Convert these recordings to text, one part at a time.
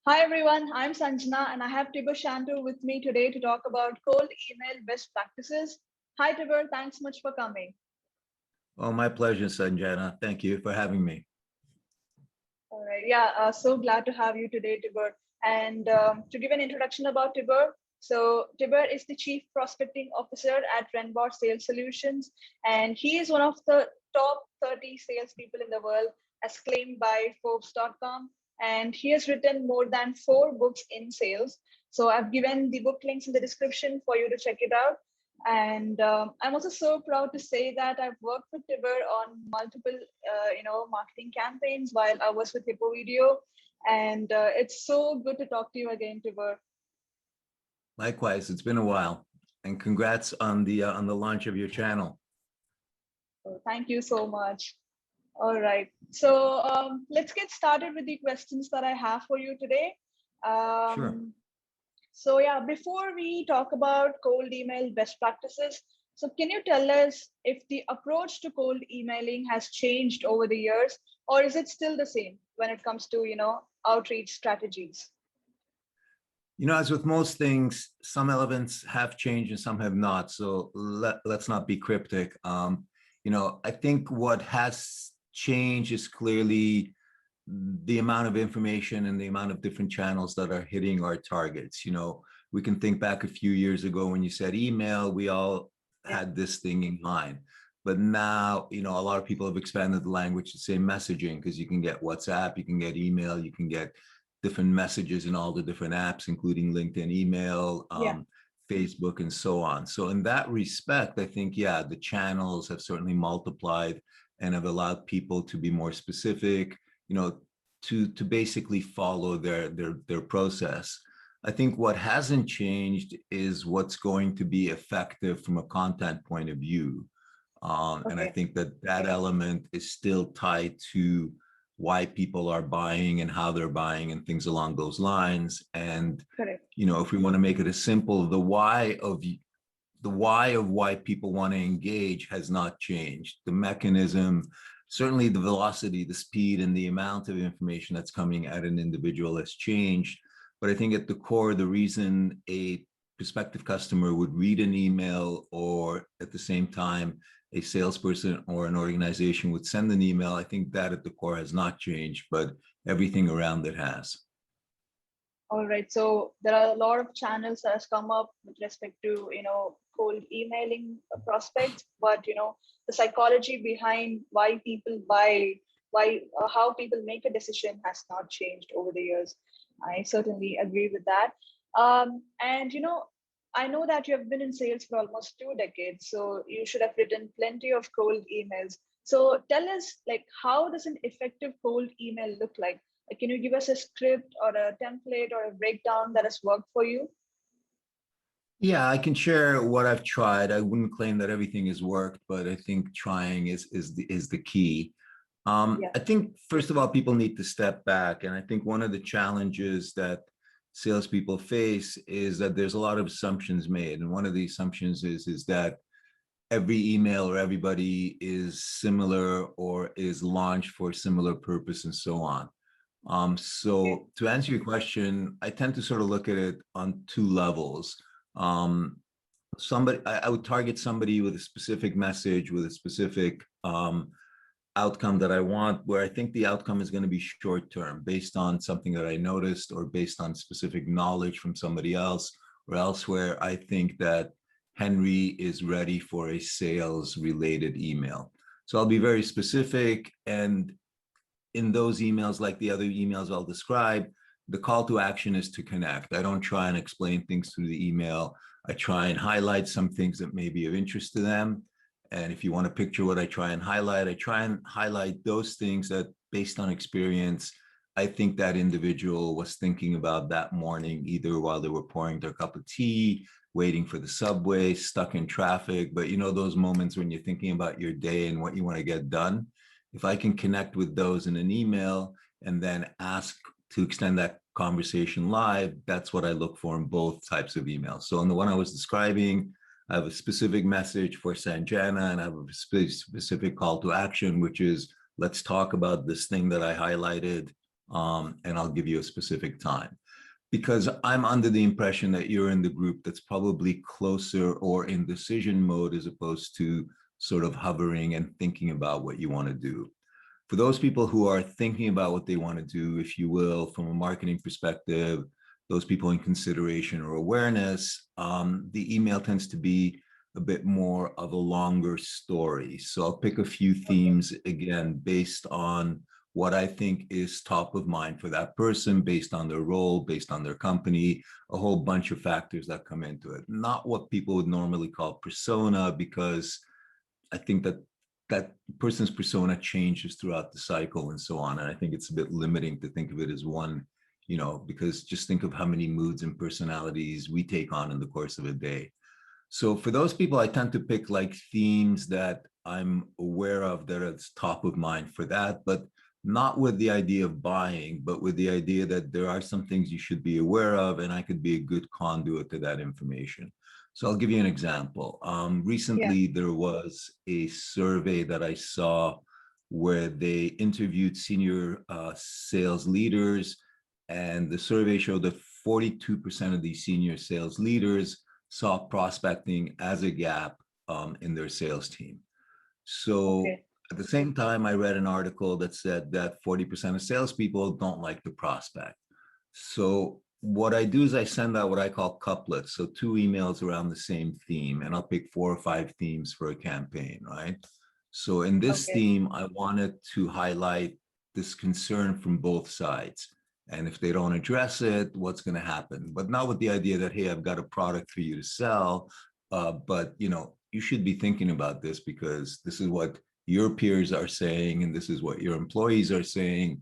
Hi everyone, I'm Sanjana and I have Tibor with me today to talk about cold email best practices. Hi Tibor, thanks much for coming. Oh, my pleasure, Sanjana. Thank you for having me. All right, yeah, so glad to have you today, Tibor. And to give an introduction about Tibor, so Tibor is the Chief Prospecting Officer at Renbot Sales Solutions, and he is one of the top 30 salespeople in the world, as claimed by Forbes.com. And he has written more than 4 books in sales. So I've given the book links in the description for you to check it out. And I'm also so proud to say that I've worked with Tibor on multiple, marketing campaigns while I was with Hippo Video, and it's so good to talk to you again, Tibor. Likewise, it's been a while, and congrats on the launch of your channel. So thank you so much. All right, so let's get started with the questions that I have for you today. Sure. So yeah, before we talk about cold email best practices, so can you tell us if the approach to cold emailing has changed over the years, or is it still the same when it comes to, outreach strategies? As with most things, some elements have changed and some have not. So let's not be cryptic. I think what has changed is clearly the amount of information and the amount of different channels that are hitting our targets. We can think back a few years ago when you said email, we all had this thing in mind. But now, a lot of people have expanded the language to say messaging, because you can get WhatsApp, you can get email, you can get different messages in all the different apps, including LinkedIn, email, Yeah. Facebook, and so on. So in that respect, I think, yeah, the channels have certainly multiplied and have allowed people to be more specific, to basically follow their process. I think what hasn't changed is what's going to be effective from a content point of view. And I Okay. think that element is still tied to why people are buying and how they're buying and things along those lines. And, Correct. if we want to make it as simple, the why of why people want to engage has not changed. The mechanism, certainly the velocity, the speed, and the amount of information that's coming at an individual has changed. But I think at the core, the reason a prospective customer would read an email, or at the same time, a salesperson or an organization would send an email, I think that at the core has not changed, but everything around it has. All right. So there are a lot of channels that has come up with respect to, cold emailing prospects, but the psychology behind why people buy, why how people make a decision has not changed over the years. I certainly agree with that. And I know that you have been in sales for almost 2 decades, so you should have written plenty of cold emails. So tell us, like, how does an effective cold email look like? Can you give us a script or a template or a breakdown that has worked for you? Yeah, I can share what I've tried. I wouldn't claim that everything has worked, but I think trying is the key. Yeah. I think first of all, people need to step back, and I think one of the challenges that salespeople face is that there's a lot of assumptions made, and one of the assumptions is that every email or everybody is similar or is launched for a similar purpose and so on. Okay. So to answer your question, I tend to sort of look at it on two levels. Um, I would target somebody with a specific message, with a specific outcome that I want, where I think the outcome is going to be short term, based on something that I noticed or based on specific knowledge from somebody else or elsewhere. I think that Henry is ready for a sales related email. So I'll be very specific. And in those emails, like the other emails I'll describe, the call to action is to connect. I don't try and explain things through the email. I try and highlight some things that may be of interest to them. And if you want to picture what I try and highlight those things that, based on experience, I think that individual was thinking about that morning, either while they were pouring their cup of tea, waiting for the subway, stuck in traffic. But those moments when you're thinking about your day and what you want to get done, if I can connect with those in an email and then ask to extend that conversation live, that's what I look for in both types of emails. So in the one I was describing, I have a specific message for Sanjana, and I have a specific call to action, which is, let's talk about this thing that I highlighted and I'll give you a specific time. Because I'm under the impression that you're in the group that's probably closer or in decision mode as opposed to sort of hovering and thinking about what you want to do. For those people who are thinking about what they want to do, if you will, from a marketing perspective, those people in consideration or awareness, the email tends to be a bit more of a longer story. So I'll pick a few Okay. themes again based on what I think is top of mind for that person, based on their role, based on their company, a whole bunch of factors that come into it. Not what people would normally call persona, because I think that that person's persona changes throughout the cycle and so on. And I think it's a bit limiting to think of it as one, because just think of how many moods and personalities we take on in the course of a day. So for those people, I tend to pick like themes that I'm aware of that it's top of mind for that, but not with the idea of buying, but with the idea that there are some things you should be aware of, and I could be a good conduit to that information. So I'll give you an example. Yeah. Recently, there was a survey that I saw where they interviewed senior sales leaders, and the survey showed that 42% of these senior sales leaders saw prospecting as a gap in their sales team. So Okay. at the same time, I read an article that said that 40% of salespeople don't like to prospect. So what I do is I send out what I call couplets. So two emails around the same theme, and I'll pick 4 or 5 themes for a campaign, right? So in this Okay. theme, I wanted to highlight this concern from both sides. And if they don't address it, what's going to happen? But not with the idea that, hey, I've got a product for you to sell. But you should be thinking about this because this is what your peers are saying, and this is what your employees are saying.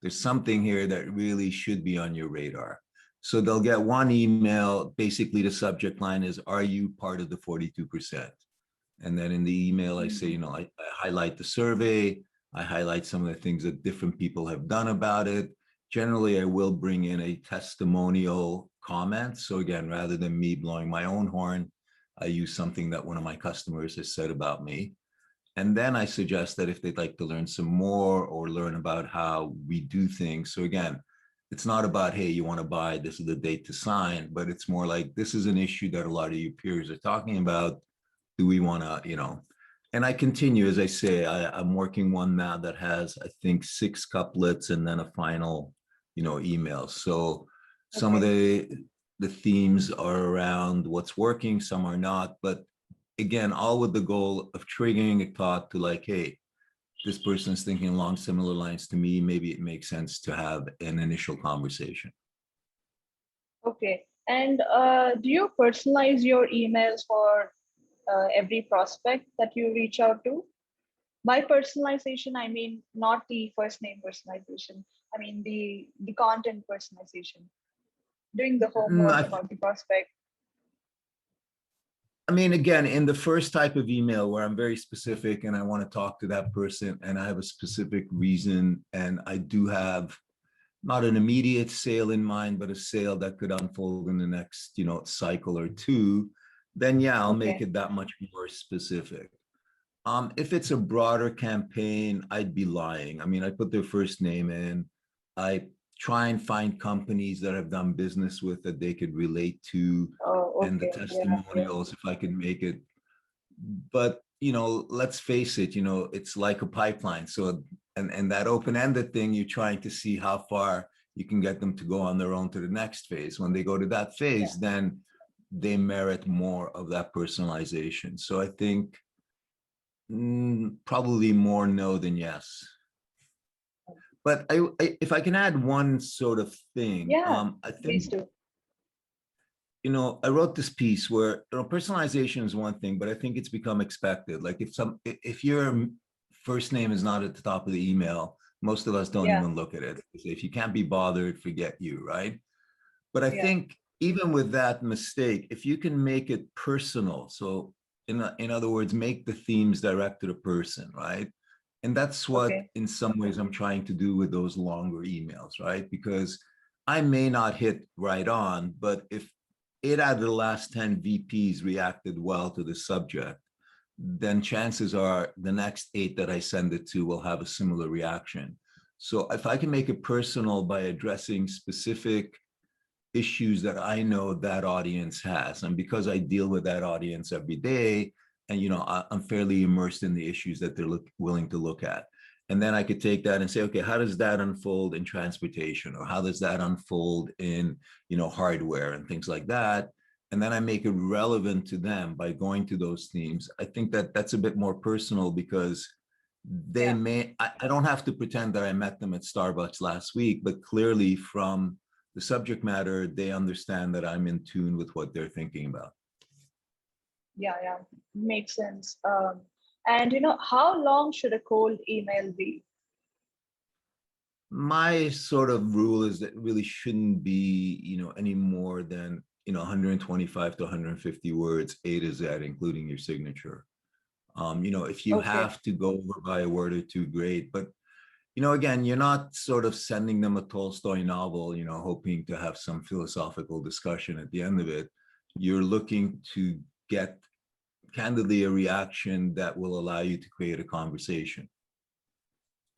There's something here that really should be on your radar. So they'll get one email. Basically, the subject line is, are you part of the 42%? And then in the email, I say, Mhm. I highlight the survey. I highlight some of the things that different people have done about it. Generally, I will bring in a testimonial comment. So again, rather than me blowing my own horn, I use something that one of my customers has said about me. And then I suggest that if they'd like to learn some more or learn about how we do things. So again, it's not about, hey, you want to buy, this is the date to sign, but it's more like, this is an issue that a lot of your peers are talking about. Do we want to, and I continue, as I say, I'm working one now that has, I think, 6 couplets and then a final, email. So some of Okay. the themes are around what's working, some are not, but again, all with the goal of triggering a thought to like, hey, this person's thinking along similar lines to me. Maybe it makes sense to have an initial conversation. Okay. And do you personalize your emails for every prospect that you reach out to? By personalization, I mean not the first name personalization. I mean the content personalization. Doing the Mm, homework about the prospect. I mean, again, in the first type of email where I'm very specific and I want to talk to that person and I have a specific reason and I do have not an immediate sale in mind, but a sale that could unfold in the next, cycle or two, then yeah, I'll make Okay. it that much more specific. If it's a broader campaign, I'd be lying. I mean, I put their first name in. I try and find companies that I've done business with that they could relate to, Oh, and the okay. Yeah. Yeah. testimonials, if I could make it. But let's face it, it's like a pipeline. So and that open-ended thing, you're trying to see how far you can get them to go on their own to the next phase. When they go to that Yeah. phase, then they merit more of that personalization. So I think probably more no than yes. But if I can add one sort of thing, Yeah. I think, Please do. I wrote this piece where, personalization is one thing, but I think it's become expected. Like if your first name is not at the top of the email, most of us don't Yeah. even look at it. If you can't be bothered, forget you, right? But I Yeah. think even with that mistake, if you can make it personal, so in other words, make the themes direct to the person, right? And that's what, Okay. in some ways, I'm trying to do with those longer emails, right? Because I may not hit right on, but if 8 out of the last 10 VPs reacted well to the subject, then chances are the next 8 that I send it to will have a similar reaction. So if I can make it personal by addressing specific issues that I know that audience has, and because I deal with that audience every day, and I'm fairly immersed in the issues that they're willing to look at. And then I could take that and say, okay, how does that unfold in transportation, or how does that unfold in hardware and things like that? And then I make it relevant to them by going to those themes. I think that that's a bit more personal, because they Yeah. may, I don't have to pretend that I met them at Starbucks last week, but clearly from the subject matter, they understand that I'm in tune with what they're thinking about. Yeah, yeah, makes sense. And how long should a cold email be? My sort of rule is that it really shouldn't be, any more than, 125 to 150 words, A to Z, including your signature. If you Okay. have to go over by a word or two, great. But, again, you're not sort of sending them a Tolstoy novel, hoping to have some philosophical discussion at the end of it. You're looking to get candidly a reaction that will allow you to create a conversation.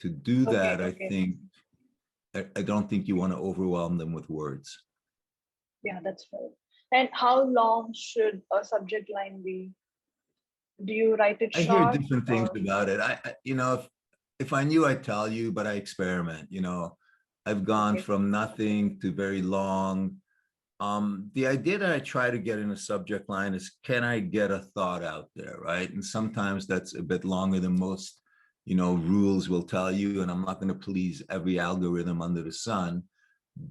To do Okay. that, Okay. I don't think you want to overwhelm them with words. Yeah, that's right. And how long should a subject line be? Do you write it I hear short different things or? about it. If I knew, I'd tell you, but I experiment. I've gone Okay. from nothing to very long. The idea that I try to get in a subject line is, can I get a thought out there, right? And sometimes that's a bit longer than most, rules will tell you. And I'm not going to please every algorithm under the sun.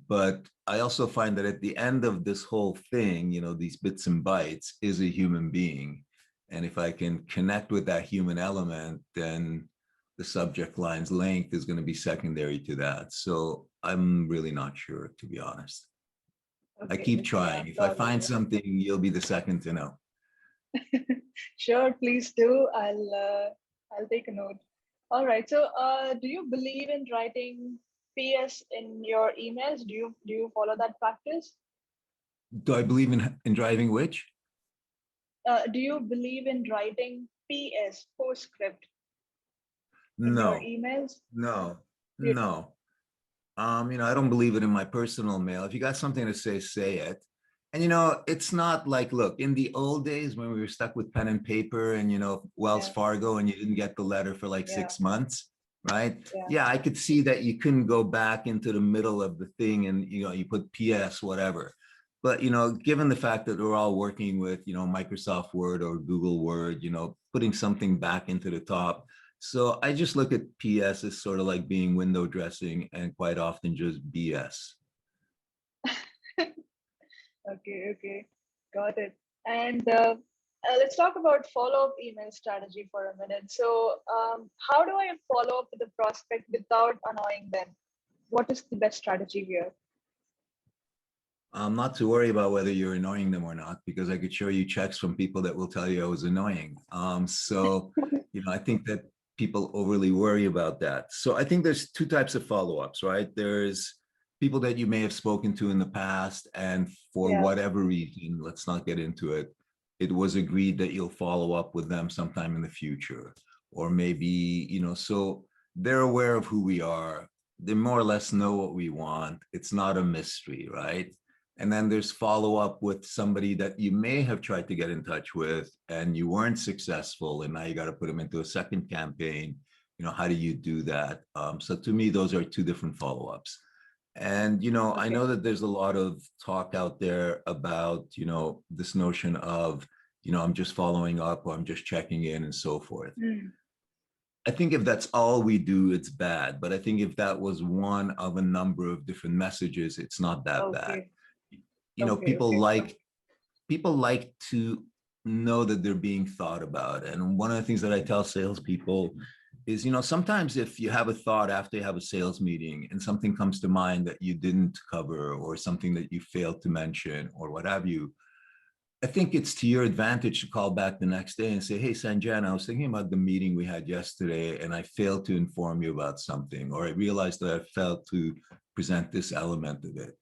But I also find that at the end of this whole thing, these bits and bytes is a human being. And if I can connect with that human element, then the subject line's length is going to be secondary to that. So I'm really not sure, to be honest. I Okay. keep Okay. Yeah, trying. If I got it. find something, you'll be the second to know. Sure, please do. I'll take a note. All right. So, do you believe in writing PS in your emails? Do you follow that practice? Do I believe in driving which? Do you believe in writing PS, postscript, in your No, emails? no, You, no. I don't believe it in my personal mail. If you got something to say it. And it's not like, look, in the old days when we were stuck with pen and paper and Wells yeah, Fargo, and you didn't get the letter for like yeah, 6 months, right? yeah. Yeah, I could see that you couldn't go back into the middle of the thing and you put PS, whatever. But given the fact that we're all working with Microsoft Word or Google Word, putting something back into the top. So I just look at PS as sort of like being window dressing, and quite often just BS. Okay, okay, got it. And let's talk about follow-up email strategy for a minute. So, how do I follow up with a prospect without annoying them? What is the best strategy here? Not to worry about whether you're annoying them or not, because I could show you checks from people that will tell you I was annoying. So, I think that people overly worry about that. So I think there's two types of follow-ups, right? There's people that you may have spoken to in the past, and for Yeah. whatever reason, let's not get into it, it was agreed that you'll follow up with them sometime in the future. Or maybe, so they're aware of who we are. They more or less know what we want. It's not a mystery, right? And then there's follow up with somebody that you may have tried to get in touch with and you weren't successful. And now you got to put them into a second campaign. How do you do that? So to me, those are two different follow ups. And, I Okay. know that there's a lot of talk out there about, this notion of, I'm just following up or I'm just checking in and so forth. Hmm. I think if that's all we do, it's bad. But I think if that was one of a number of different messages, it's not that bad. Okay. you know Okay. people Okay. like people like to know that they're being thought about. And one of the things that I tell salespeople is, sometimes if you have a thought after you have a sales meeting and something comes to mind that you didn't cover or something that you failed to mention or what have you, I think it's to your advantage to call back the next day and say, hey, Sanjan, I was thinking about the meeting we had yesterday and I failed to inform you about something, or I realized that I failed to present this element of it.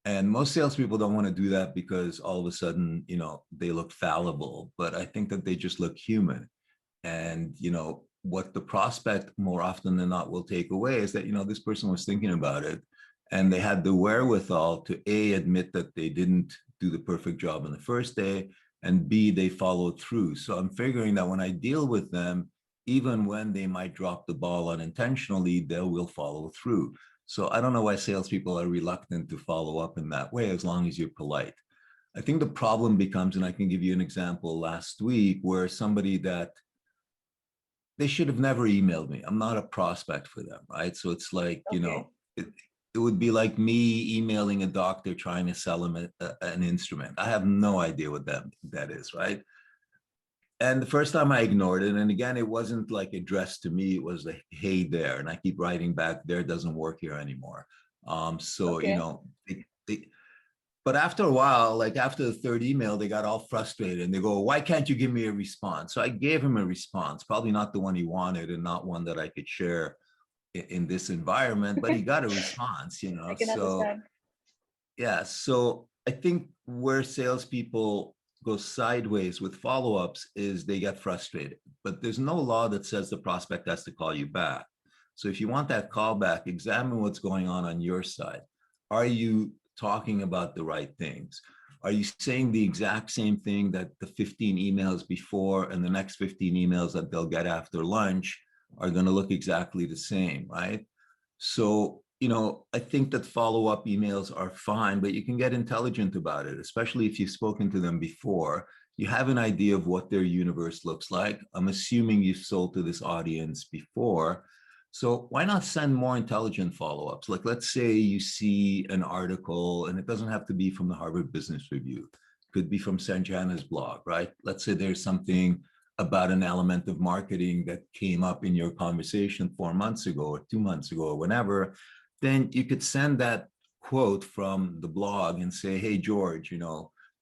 And most salespeople don't want to do that because all of a sudden, they look fallible. But I think that they just look human. And, what the prospect more often than not will take away is that, this person was thinking about it and they had the wherewithal to A, admit that they didn't do the perfect job on the first day, and B, they followed through. So I'm figuring that when I deal with them, even when they might drop the ball unintentionally, they will follow through. So I don't know why salespeople are reluctant to follow up in that way, as long as you're polite. I think the problem becomes, and I can give you an example last week, where somebody that they should have never emailed me. I'm not a prospect for them, right? So it's like, Okay. it would be like me emailing a doctor trying to sell him an instrument. I have no idea what that is, right? And the first time I ignored it, and again, it wasn't like addressed to me. It was like, hey there, and I keep writing back, there doesn't work here anymore. So Okay. but after a while, like after the third email, they got all frustrated and they go, why can't you give me a response? So I gave him a response, probably not the one he wanted and not one that I could share in this environment, but he got a response, I can So understand. yeah, so I think where salespeople go sideways with follow-ups is they get frustrated, but there's no law that says the prospect has to call you back. So if you want that call back, examine what's going on your side. Are you talking about the right things? Are you saying the exact same thing that the 15 emails before and the next 15 emails that they'll get after lunch are going to look exactly the same, right? So, I think that follow-up emails are fine, but you can get intelligent about it, especially if you've spoken to them before. You have an idea of what their universe looks like. I'm assuming you've sold to this audience before. So why not send more intelligent follow-ups? Like, let's say you see an article, and it doesn't have to be from the Harvard Business Review. It could be from Sanjana's blog, right? Let's say there's something about an element of marketing that came up in your conversation 4 months ago or 2 months ago or whenever, then you could send that quote from the blog and say, hey, George,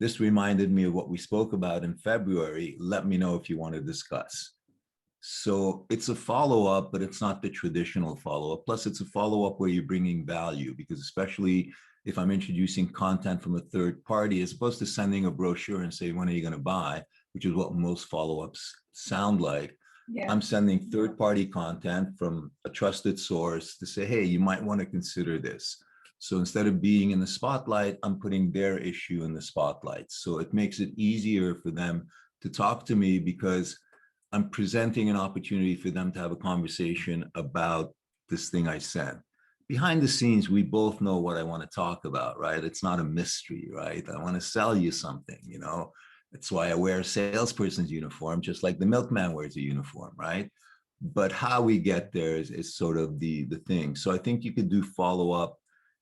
this reminded me of what we spoke about in February. Let me know if you want to discuss. So it's a follow-up, but it's not the traditional follow-up. Plus, it's a follow-up where you're bringing value, because especially if I'm introducing content from a third party, as opposed to sending a brochure and say, when are you going to buy, which is what most follow-ups sound like. Yeah. I'm sending third-party content from a trusted source to say, hey, you might want to consider this. So instead of being in the spotlight, I'm putting their issue in the spotlight. So it makes it easier for them to talk to me, because I'm presenting an opportunity for them to have a conversation about this thing I sent. Behind the scenes, we both know what I want to talk about, right? It's not a mystery, right? I want to sell you something. That's why I wear a salesperson's uniform, just like the milkman wears a uniform, right? But how we get there is sort of the thing. So I think you could do follow up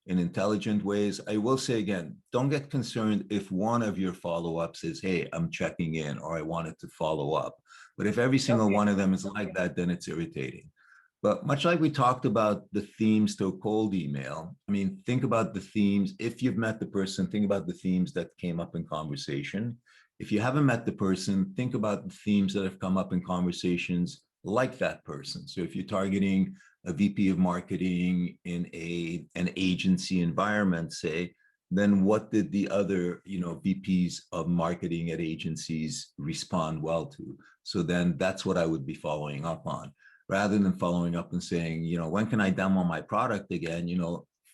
in intelligent ways. I will say again, don't get concerned if one of your follow ups is, hey, I'm checking in, or I wanted to follow up. But if every single Okay. one of them is like that, then it's irritating. But much like we talked about the themes to a cold email, I mean, think about the themes. If you've met the person, think about the themes that came up in conversation. If you haven't met the person, think about the themes that have come up in conversations like that person. So if you're targeting a VP of marketing in an agency environment, say, then what did the other VPs of marketing at agencies respond well to? So then that's what I would be following up on, rather than following up and saying, when can I demo my product again?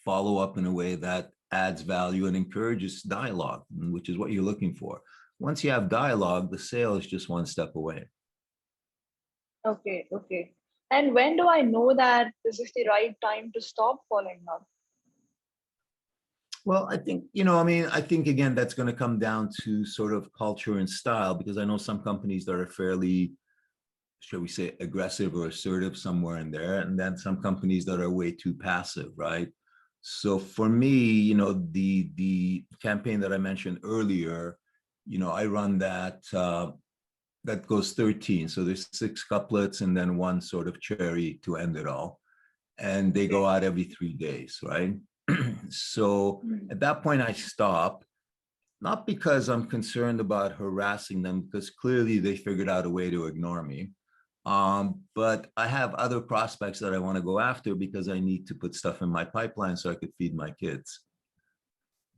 Follow up in a way that adds value and encourages dialogue, which is what you're looking for. Once you have dialogue, the sale is just one step away. Okay. Okay. And when do I know that this is the right time to stop following up? Well, I think, I think again, that's going to come down to sort of culture and style, because I know some companies that are fairly, shall we say, aggressive or assertive somewhere in there, and then some companies that are way too passive, right? So for me, the campaign that I mentioned earlier, I run that goes 13. So there's 6 couplets and then one sort of cherry to end it all. And they go Okay. out every 3 days, right? So Hmm. at that point, I stop, not because I'm concerned about harassing them, because clearly they figured out a way to ignore me. But I have other prospects that I want to go after, because I need to put stuff in my pipeline so I could feed my kids.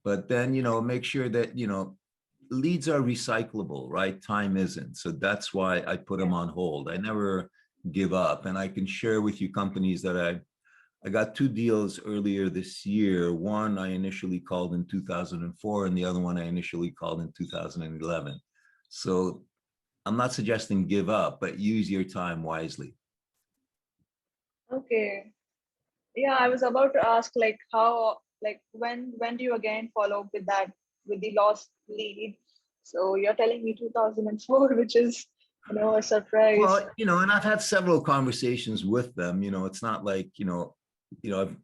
But then, make sure that, leads are recyclable, right? Time isn't. So that's why I put them Yeah. on hold. I never give up. And I can share with you companies that I got two deals earlier this year. One I initially called in 2004, and the other one I initially called in 2011. So I'm not suggesting give up, but use your time wisely. Okay. Yeah, I was about to ask like how, like when do you again follow up with that, with the lost lead? So you're telling me 2004, which is, a surprise. Well, and I've had several conversations with them. It's not like, I've,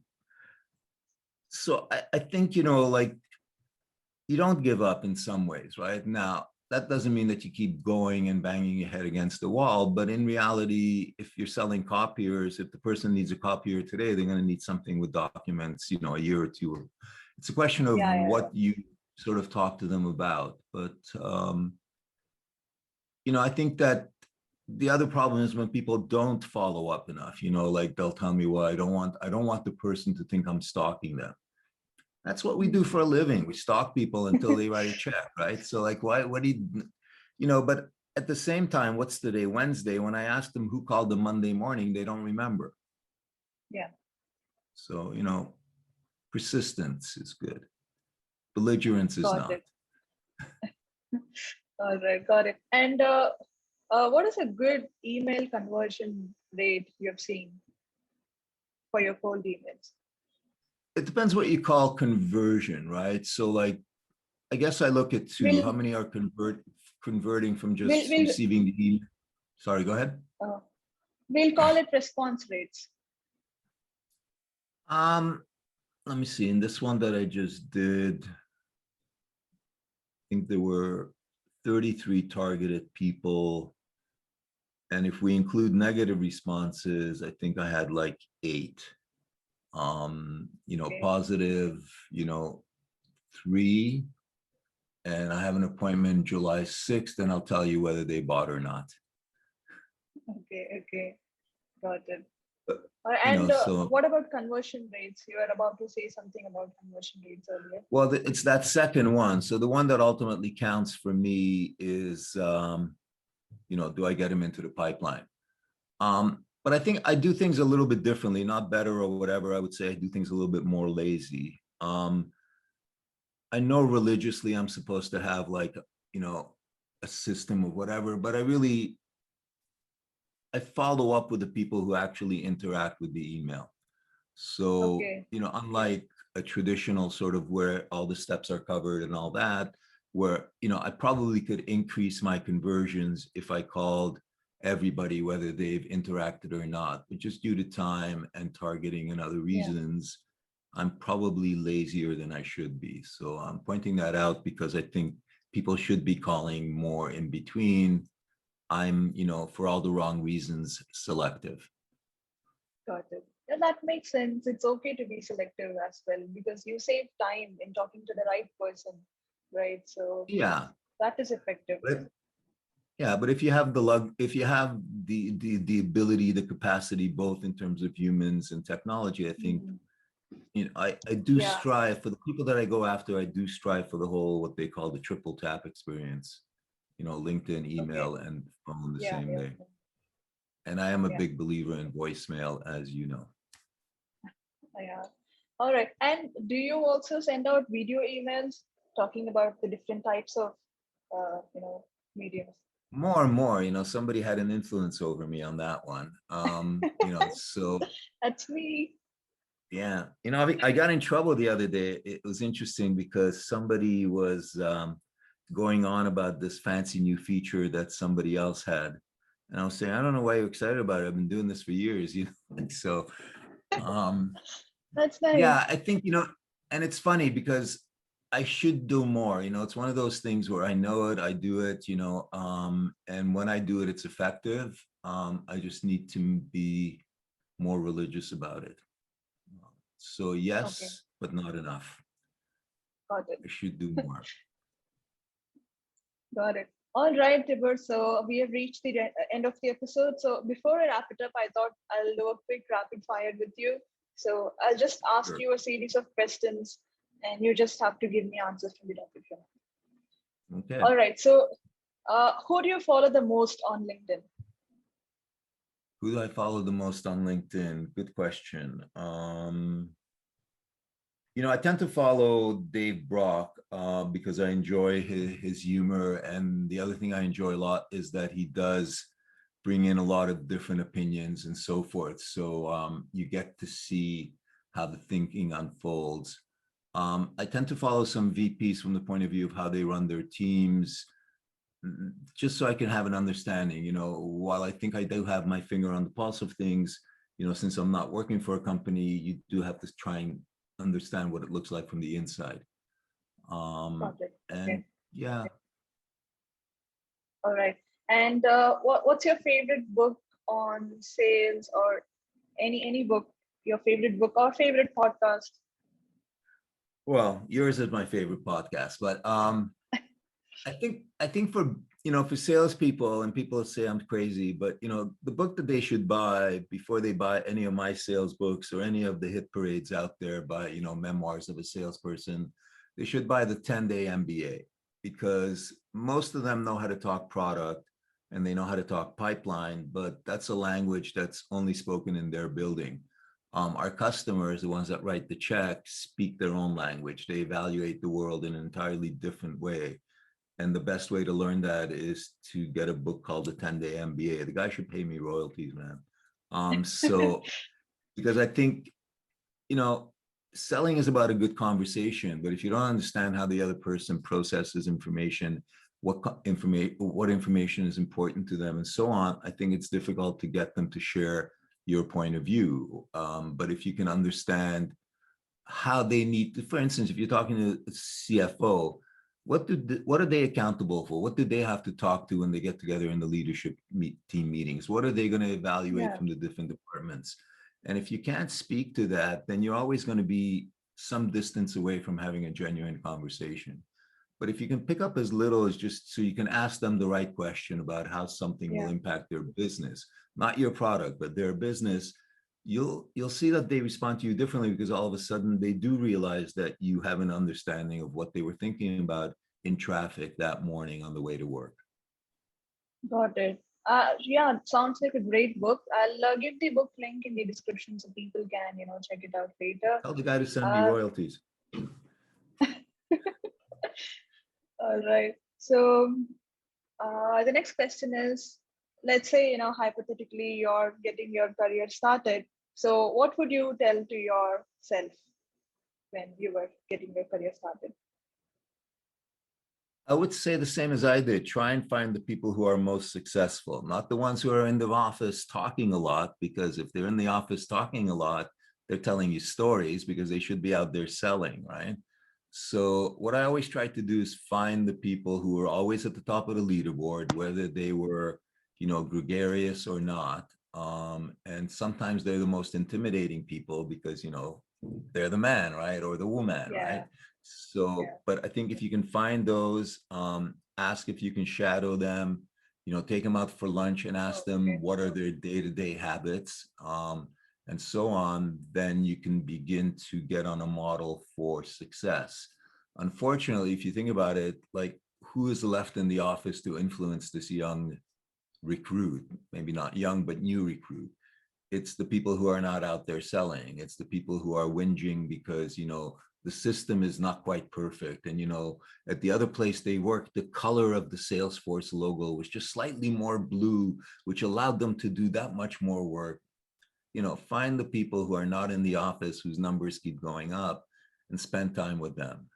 so I think, like, you don't give up in some ways, right? Now, that doesn't mean that you keep going and banging your head against the wall. But in reality, if you're selling copiers, if the person needs a copier today, they're going to need something with documents, a year or two. It's a question of Yeah, yeah, what you sort of talk to them about. But, I think that the other problem is when people don't follow up enough, like they'll tell me, well, I don't want the person to think I'm stalking them. That's what we do for a living. We stalk people until they write a check, right? So like, why, what do but at the same time, what's today, Wednesday? When I ask them who called them Monday morning, they don't remember. yeah. So, persistence is good. Belligerence is Got not. it. All right, got it. And what is a good email conversion rate you've seen for your cold emails? It depends what you call conversion, right? So like, I guess I look at two. How We'll many are converting from we'll just we'll receiving the email? Sorry, go ahead. uh, we'll call it response rates. Um, Let me see. In this one that I just did, I think there were 33 targeted people. And if we include negative responses, I think I had like 8. Okay. Positive, 3. And I have an appointment July 6th, and I'll tell you whether they bought or not. Okay. Okay. Got it. But, And so, what about conversion rates? You were about to say something about conversion rates earlier. well, it's that second one. So the one that ultimately counts for me is, do I get them into the pipeline? But I think I do things a little bit differently, not better or whatever. I would say I do things a little bit more lazy. I know religiously I'm supposed to have like, a system of whatever, but I follow up with the people who actually interact with the email. So, Okay. Okay. unlike a traditional sort of where all the steps are covered and all that, where, I probably could increase my conversions if I called everybody, whether they've interacted or not, but just due to time and targeting and other Yeah. reasons, I'm probably lazier than I should be. So I'm pointing that out because I think people should be calling more in between. I'm, for all the wrong reasons, selective. Got it. Yeah, that makes sense. It's okay to be selective as well because you save time in talking to the right person, right? So Yeah. that is effective. But yeah, but if you have if you have the ability, the capacity, both in terms of humans and technology, I think, Mhm. I do Yeah. strive for the people that I go after. I do strive for the whole, what they call the triple tap experience, LinkedIn, Okay. email, and phone the Yeah. same Yeah. day. And I am a Yeah. big believer in voicemail, as you know. Yeah. All right. And do you also send out video emails talking about the different types of, mediums? More and more, somebody had an influence over me on that one. So That's me. yeah, I got in trouble the other day. It was interesting because somebody was going on about this fancy new feature that somebody else had, and I was saying, I don't know why you're excited about it. I've been doing this for years, So, um, That's nice. yeah, I think and it's funny because I should do more. It's one of those things where I know it, I do it. And when I do it, it's effective. I just need to be more religious about it. So Okay. yes, but not enough. Got it. I should do more. Got it. All right, Tibor. So we have reached the end of the episode. So before I wrap it up, I thought I'll do a quick rapid fire with you. So I'll just ask Sure. you a series of questions, and you just have to give me answers from the topic. Okay. All right. So, who do you follow the most on LinkedIn? Who do I follow the most on LinkedIn? Good question. I tend to follow Dave Brock because I enjoy his humor. And the other thing I enjoy a lot is that he does bring in a lot of different opinions and so forth. So you get to see how the thinking unfolds. I tend to follow some VPs from the point of view of how they run their teams, just so I can have an understanding. While I think I do have my finger on the pulse of things, since I'm not working for a company, you do have to try and understand what it looks like from the inside. Got it. And Okay. yeah, All right. And what's your favorite book on sales, or any book, your favorite book or favorite podcast? well, yours is my favorite podcast, but I think for salespeople, and people say I'm crazy, but the book that they should buy before they buy any of my sales books or any of the hit parades out there by memoirs of a salesperson, they should buy the 10-day MBA, because most of them know how to talk product and they know how to talk pipeline, but that's a language that's only spoken in their building. Our customers, the ones that write the check, speak their own language. They evaluate the world in an entirely different way, and the best way to learn that is to get a book called The 10-Day MBA. The guy should pay me royalties, man. So because I think, you know, selling is about a good conversation, but if you don't understand how the other person processes information, what information is important to them and so on, I think it's difficult to get them to share your point of view. But if you can understand how they need to, for instance, if you're talking to a CFO, what are they accountable for? What do they have to talk to when they get together in the leadership team meetings? What are they going to evaluate Yeah. from the different departments? And if you can't speak to that, then you're always going to be some distance away from having a genuine conversation. But if you can pick up as little as just so you can ask them the right question about how something will Yeah. impact their business, not your product, but their business, you'll see that they respond to you differently, because all of a sudden they do realize that you have an understanding of what they were thinking about in traffic that morning on the way to work. Got it. Yeah, it sounds like a great book. I'll give the book link in the description so people can, check it out later. Tell the guy to send me Uh, royalties. all right. So the next question is, let's say, hypothetically, you're getting your career started. So what would you tell to yourself when you were getting your career started? I would say the same as I did. Try and find the people who are most successful, not the ones who are in the office talking a lot, because if they're in the office talking a lot, they're telling you stories because they should be out there selling, right? So what I always try to do is find the people who are always at the top of the leaderboard, whether they were, gregarious or not. And sometimes they're the most intimidating people because, they're the man, right? Or the woman, right? Yeah. So, Yeah. but I think if you can find those, ask if you can shadow them, take them out for lunch and ask Oh, them okay. what are their day-to-day habits, and so on, then you can begin to get on a model for success. Unfortunately, if you think about it, like, who is left in the office to influence this young recruit? Maybe not young, but new recruit. It's the people who are not out there selling. It's the people who are whinging because, the system is not quite perfect. And, at the other place they work, the color of the Salesforce logo was just slightly more blue, which allowed them to do that much more work. Find the people who are not in the office, whose numbers keep going up, and spend time with them.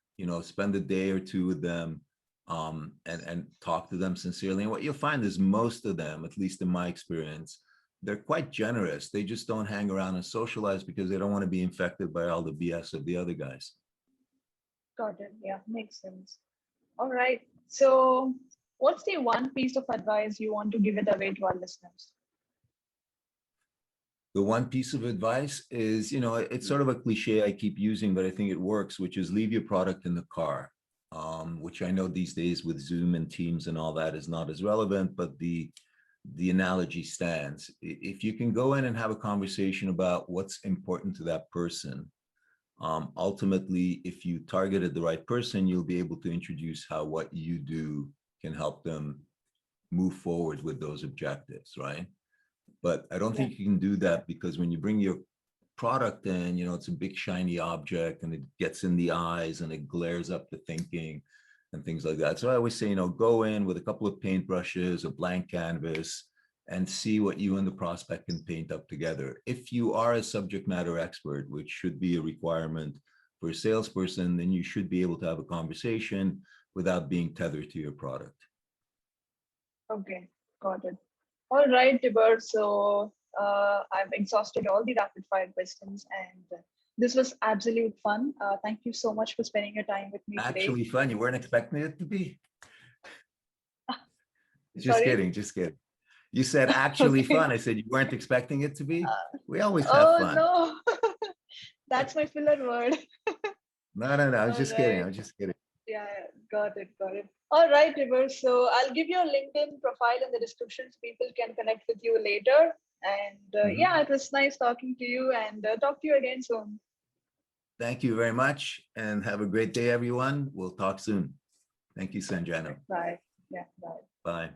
Spend a day or two with them, and talk to them sincerely. And what you'll find is most of them, at least in my experience, they're quite generous. They just don't hang around and socialize because they don't want to be infected by all the BS of the other guys. Got it. Yeah, makes sense. All right. So what's the one piece of advice you want to give it away to our listeners? The one piece of advice is, it's sort of a cliche I keep using, but I think it works, which is leave your product in the car. Which I know these days with Zoom and Teams and all that is not as relevant, but the analogy stands. If you can go in and have a conversation about what's important to that person, ultimately, if you targeted the right person, you'll be able to introduce how what you do can help them move forward with those objectives, right? But I don't Yeah. think you can do that because when you bring your product in, it's a big shiny object and it gets in the eyes and it glares up the thinking and things like that. So I always say, go in with a couple of paintbrushes, a blank canvas, and see what you and the prospect can paint up together. If you are a subject matter expert, which should be a requirement for a salesperson, then you should be able to have a conversation without being tethered to your product. Okay, got it. All right, Tibor. So I've exhausted all the rapid fire questions, and this was absolute fun. Thank you so much for spending your time with me today. Actually fun. You weren't expecting it to be? Just Sorry? kidding, just kidding. You said actually Okay. fun. I said you weren't expecting it to be. We always have Oh fun. no, that's my filler word. No, I was All just kidding. I right. was just kidding. Yeah, got it, got it. All right, Tibor. So I'll give your LinkedIn profile in the description so people can connect with you later. And yeah, Mhm. it was nice talking to you, and talk to you again soon. Thank you very much and have a great day, everyone. We'll talk soon. Thank you, Sanjana. Bye. Yeah, bye. Bye.